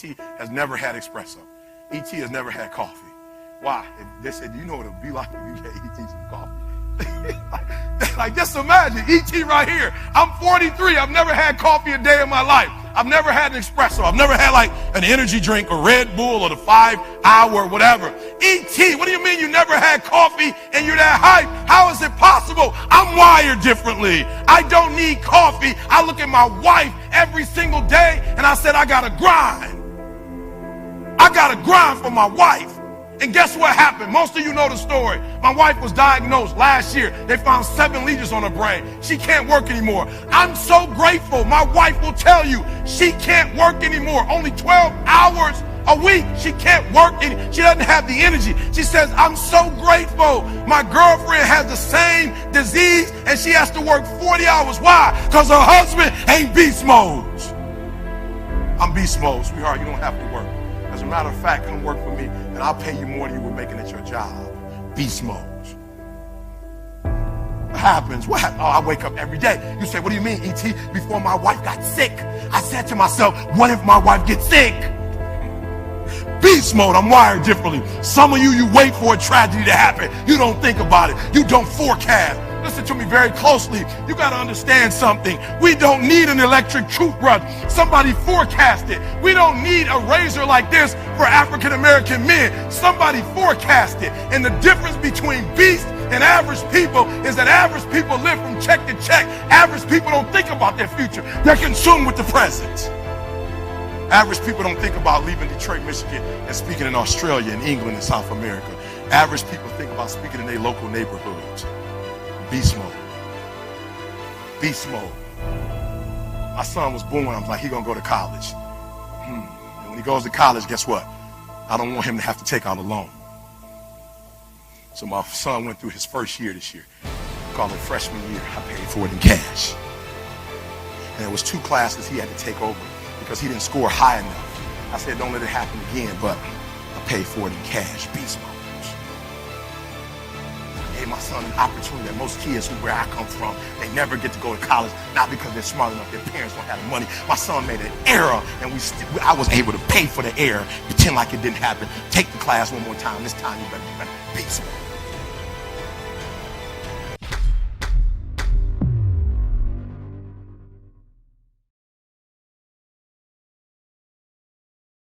E.T. has never had espresso. E.T. has never had coffee. Why? They said, you know what it would be like if you gave E.T. some coffee? like, just imagine, E.T. right here. I'm 43. I've never had coffee a day in my life. I've never had an espresso. I've never had like an energy drink or Red Bull or the 5-hour whatever. E.T., what do you mean you never had coffee and you're that hype? How is it possible? I'm wired differently. I don't need coffee. I look at my wife every single day and I said, I gotta grind. I gotta grind for my wife. And guess what happened? Most of you know the story. My wife was diagnosed last year. They found 7 lesions on her brain. She can't work anymore. I'm so grateful. My wife will tell you she can't work anymore. Only 12 hours a week. She can't work. She doesn't have the energy. She says, I'm so grateful. My girlfriend has the same disease and she has to work 40 hours. Why? Because her husband ain't beast mode. I'm beast mode, sweetheart. You don't have to work. As a matter of fact, come work for me and I'll pay you more than you were making at your job. Beast mode. What happens? What happens? Oh, I wake up every day. You say, what do you mean, E.T.? Before my wife got sick, I said to myself, what if my wife gets sick? Beast mode. I'm wired differently. Some of you wait for a tragedy to happen. You don't think about it. You don't forecast. Listen to me very closely. You got to understand something. We don't need an electric toothbrush. Somebody forecast it. We don't need a razor like this for African American men. Somebody forecast it. And the difference between beast and average people is that average people live from check to check. Average people don't think about their future. They're consumed with the present. Average people don't think about leaving Detroit, Michigan and speaking in Australia and England and South America. Average people think about speaking in their local neighborhoods. Beast mode. Beast mode. My son was born. I was like, he's going to go to college. And when he goes to college, guess what? I don't want him to have to take out a loan. So my son went through his first year this year. Called it freshman year. I paid for it in cash. And there was 2 classes he had to take over because he didn't score high enough. I said, don't let it happen again, but I paid for it in cash. Beast mode. Gave my son an opportunity that most kids from where I come from, they never get to go to college, not because they're smart enough, their parents don't have the money. My son made an error, and I was able to pay for the error, pretend like it didn't happen, take the class one more time, this time you better be beast mode.